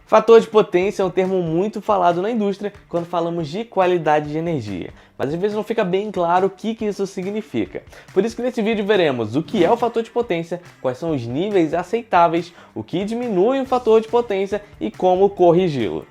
Fator de potência é um termo muito falado na indústria quando falamos de qualidade de energia, mas às vezes não fica bem claro o que isso significa. Por isso que nesse vídeo veremos o que é o fator de potência, quais são os níveis aceitáveis, o que diminui o fator de potência e como corrigi-lo.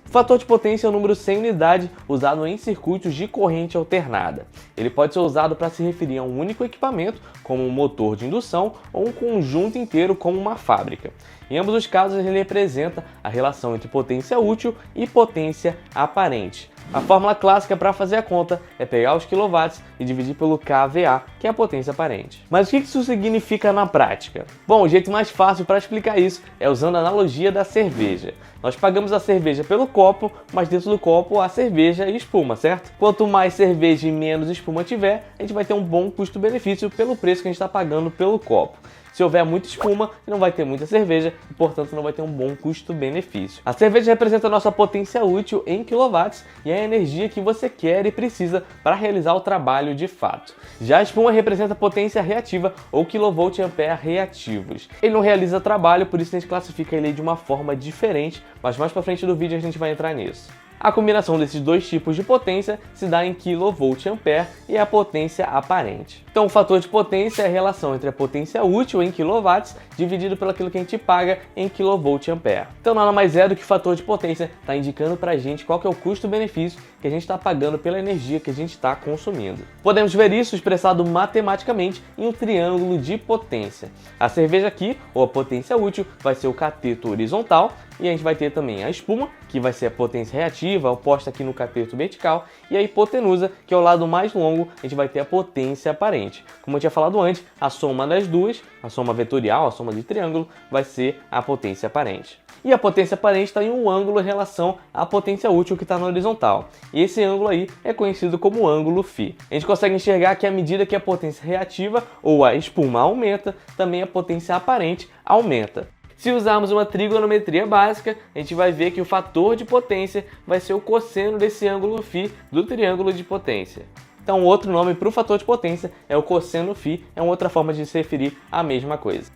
O fator de potência é o número sem unidade usado em circuitos de corrente alternada. Ele pode ser usado para se referir a um único equipamento, como um motor de indução, ou um conjunto inteiro, como uma fábrica. Em ambos os casos, ele representa a relação entre potência útil e potência aparente. A fórmula clássica para fazer a conta é pegar os quilowatts e dividir pelo kVA, que é a potência aparente. Mas o que isso significa na prática? Bom, o jeito mais fácil para explicar isso é usando a analogia da cerveja. Nós pagamos a cerveja pelo copo, mas dentro do copo há cerveja e espuma, certo? Quanto mais cerveja e menos espuma tiver, a gente vai ter um bom custo-benefício pelo preço que a gente está pagando pelo copo. Se houver muita espuma, não vai ter muita cerveja e, portanto, não vai ter um bom custo-benefício. A cerveja representa a nossa potência útil em quilowatts e é a energia que você quer e precisa para realizar o trabalho de fato. Já a espuma representa a potência reativa ou kVA reativos. Ele não realiza trabalho, por isso a gente classifica ele de uma forma diferente, mas mais para frente do vídeo a gente vai entrar nisso. A combinação desses dois tipos de potência se dá em kVA e a potência aparente. Então o fator de potência é a relação entre a potência útil em quilowatts dividido pelo aquilo que a gente paga em kVA. Então nada mais é do que o fator de potência está indicando para a gente qual que é o custo-benefício que a gente está pagando pela energia que a gente está consumindo. Podemos ver isso expressado matematicamente em um triângulo de potência. A cerveja aqui, ou a potência útil, vai ser o cateto horizontal, e a gente vai ter também a espuma, que vai ser a potência reativa, oposta aqui no cateto vertical, e a hipotenusa, que é o lado mais longo, a gente vai ter a potência aparente. Como eu tinha falado antes, a soma das duas, a soma vetorial, a soma de triângulo, vai ser a potência aparente. E a potência aparente está em um ângulo em relação à potência útil que está na horizontal. E esse ângulo aí é conhecido como ângulo φ. A gente consegue enxergar que à medida que a potência reativa, ou a espuma, aumenta, também a potência aparente aumenta. Se usarmos uma trigonometria básica, a gente vai ver que o fator de potência vai ser o cosseno desse ângulo φ do triângulo de potência. Então, outro nome para o fator de potência é o cosseno φ, é uma outra forma de se referir à mesma coisa.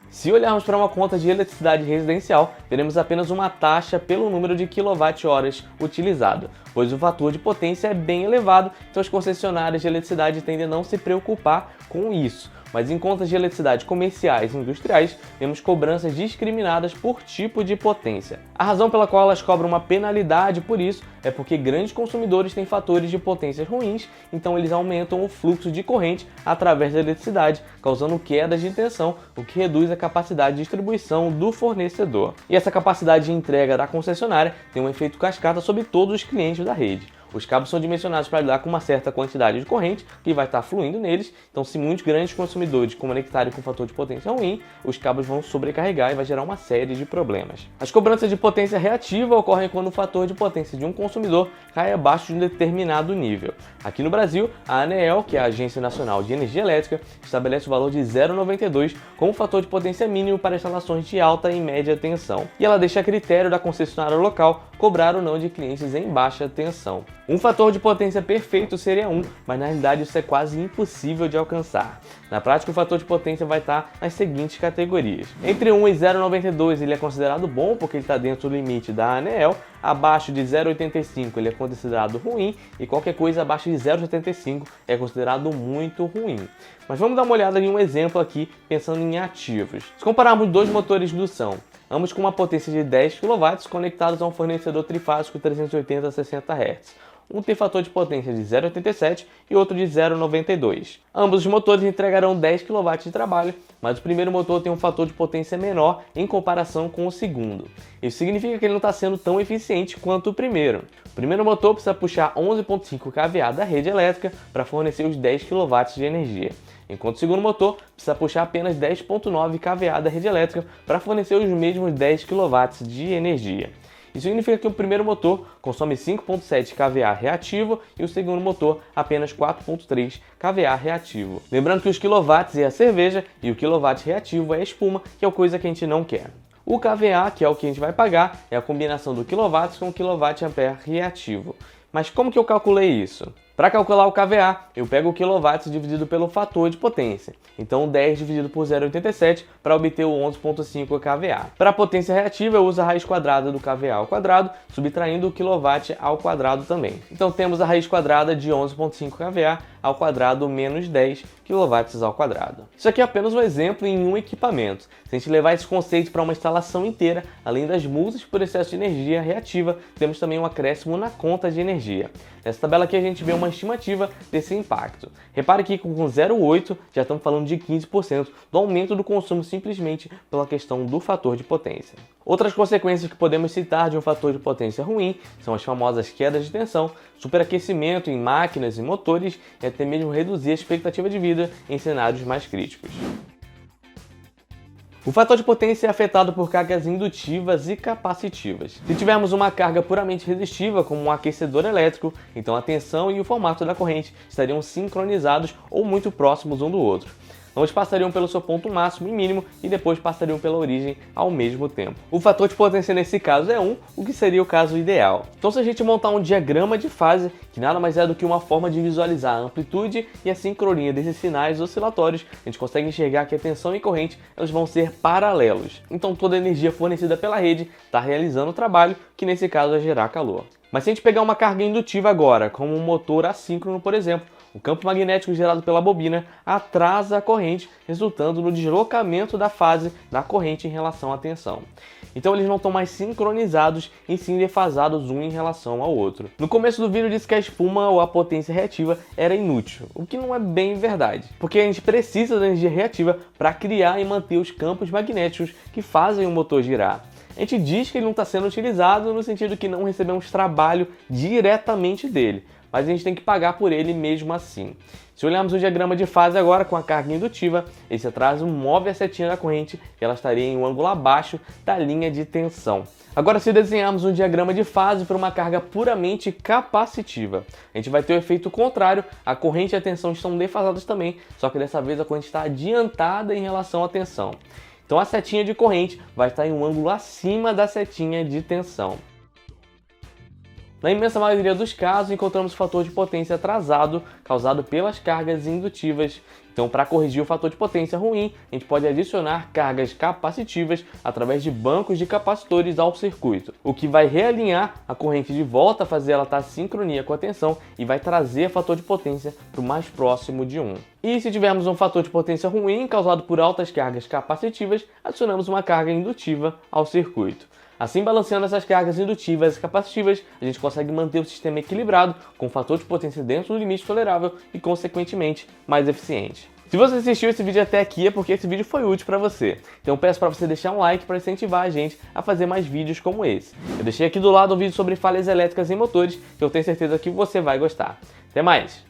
Se olharmos para uma conta de eletricidade residencial, veremos apenas uma taxa pelo número de kWh utilizado, pois o fator de potência é bem elevado, então as concessionárias de eletricidade tendem a não se preocupar com isso. Mas em contas de eletricidade comerciais e industriais, vemos cobranças discriminadas por tipo de potência. A razão pela qual elas cobram uma penalidade por isso é porque grandes consumidores têm fatores de potências ruins, então eles aumentam o fluxo de corrente através da eletricidade, causando quedas de tensão, o que reduz a capacidade de distribuição do fornecedor. E essa capacidade de entrega da concessionária tem um efeito cascata sobre todos os clientes da rede. Os cabos são dimensionados para lidar com uma certa quantidade de corrente que vai estar fluindo neles, então se muitos grandes consumidores conectarem com um fator de potência ruim, os cabos vão sobrecarregar e vai gerar uma série de problemas. As cobranças de potência reativa ocorrem quando o fator de potência de um consumidor cai abaixo de um determinado nível. Aqui no Brasil, a ANEEL, que é a Agência Nacional de Energia Elétrica, estabelece o valor de 0,92 como fator de potência mínimo para instalações de alta e média tensão, e ela deixa a critério da concessionária local cobrar ou não de clientes em baixa tensão. Um fator de potência perfeito seria 1, mas na realidade isso é quase impossível de alcançar. Na prática, o fator de potência vai estar nas seguintes categorias. Entre 1 e 0,92 ele é considerado bom porque ele está dentro do limite da ANEEL, abaixo de 0,85 ele é considerado ruim e qualquer coisa abaixo de 0,75 é considerado muito ruim. Mas vamos dar uma olhada em um exemplo aqui pensando em ativos. Se compararmos dois motores de indução, ambos com uma potência de 10 kW conectados a um fornecedor trifásico 380 a 60 Hz. Um tem fator de potência de 0,87 e outro de 0,92. Ambos os motores entregarão 10 kW de trabalho, mas o primeiro motor tem um fator de potência menor em comparação com o segundo. Isso significa que ele não está sendo tão eficiente quanto o primeiro. O primeiro motor precisa puxar 11,5 kVA da rede elétrica para fornecer os 10 kW de energia, enquanto o segundo motor precisa puxar apenas 10,9 kVA da rede elétrica para fornecer os mesmos 10 kW de energia. Isso significa que o primeiro motor consome 5,7 kVA reativo e o segundo motor apenas 4,3 kVA reativo. Lembrando que os quilowatts é a cerveja e o quilowatt reativo é a espuma, que é coisa que a gente não quer. O kVA, que é o que a gente vai pagar, é a combinação do quilowatts com o kWh reativo. Mas como que eu calculei isso? Para calcular o kVA, eu pego o kW dividido pelo fator de potência. Então 10 dividido por 0,87 para obter o 11,5 kVA. Para a potência reativa, eu uso a raiz quadrada do kVA ao quadrado, subtraindo o kW ao quadrado também. Então temos a raiz quadrada de 11,5 kVA ao quadrado menos 10 kW ao quadrado. Isso aqui é apenas um exemplo em um equipamento. Se a gente levar esse conceito para uma instalação inteira, além das multas por excesso de energia reativa, temos também um acréscimo na conta de energia. Nessa tabela aqui a gente vê uma estimativa desse impacto. Repare que com 0,8 já estamos falando de 15% do aumento do consumo simplesmente pela questão do fator de potência. Outras consequências que podemos citar de um fator de potência ruim são as famosas quedas de tensão, superaquecimento em máquinas e motores e até mesmo reduzir a expectativa de vida em cenários mais críticos. O fator de potência é afetado por cargas indutivas e capacitivas. Se tivermos uma carga puramente resistiva, como um aquecedor elétrico, então a tensão e o formato da corrente estariam sincronizados ou muito próximos um do outro. Ambos passariam pelo seu ponto máximo e mínimo e depois passariam pela origem ao mesmo tempo. O fator de potência nesse caso é 1, o que seria o caso ideal. Então se a gente montar um diagrama de fase, que nada mais é do que uma forma de visualizar a amplitude e a sincronia desses sinais oscilatórios, a gente consegue enxergar que a tensão e corrente eles vão ser paralelos. Então toda a energia fornecida pela rede está realizando o trabalho, que nesse caso é gerar calor. Mas se a gente pegar uma carga indutiva agora, como um motor assíncrono, por exemplo, o campo magnético gerado pela bobina atrasa a corrente, resultando no deslocamento da fase da corrente em relação à tensão. Então eles não estão mais sincronizados e sim defasados um em relação ao outro. No começo do vídeo disse que a espuma ou a potência reativa era inútil, o que não é bem verdade, porque a gente precisa da energia reativa para criar e manter os campos magnéticos que fazem o motor girar. A gente diz que ele não está sendo utilizado no sentido que não recebemos trabalho diretamente dele, mas a gente tem que pagar por ele mesmo assim. Se olharmos o diagrama de fase agora com a carga indutiva, esse atraso move a setinha da corrente e ela estaria em um ângulo abaixo da linha de tensão. Agora, se desenharmos um diagrama de fase para uma carga puramente capacitiva, a gente vai ter o efeito contrário, a corrente e a tensão estão defasadas também, só que dessa vez a corrente está adiantada em relação à tensão. Então a setinha de corrente vai estar em um ângulo acima da setinha de tensão. Na imensa maioria dos casos, encontramos o fator de potência atrasado causado pelas cargas indutivas. Então, para corrigir o fator de potência ruim, a gente pode adicionar cargas capacitivas através de bancos de capacitores ao circuito, o que vai realinhar a corrente de volta, fazer ela estar em sincronia com a tensão e vai trazer o fator de potência para o mais próximo de 1. E se tivermos um fator de potência ruim causado por altas cargas capacitivas, adicionamos uma carga indutiva ao circuito. Assim, balanceando essas cargas indutivas e capacitivas, a gente consegue manter o sistema equilibrado, com o fator de potência dentro do limite tolerável e, consequentemente, mais eficiente. Se você assistiu esse vídeo até aqui é porque esse vídeo foi útil para você. Então peço para você deixar um like para incentivar a gente a fazer mais vídeos como esse. Eu deixei aqui do lado um vídeo sobre falhas elétricas em motores, que eu tenho certeza que você vai gostar. Até mais!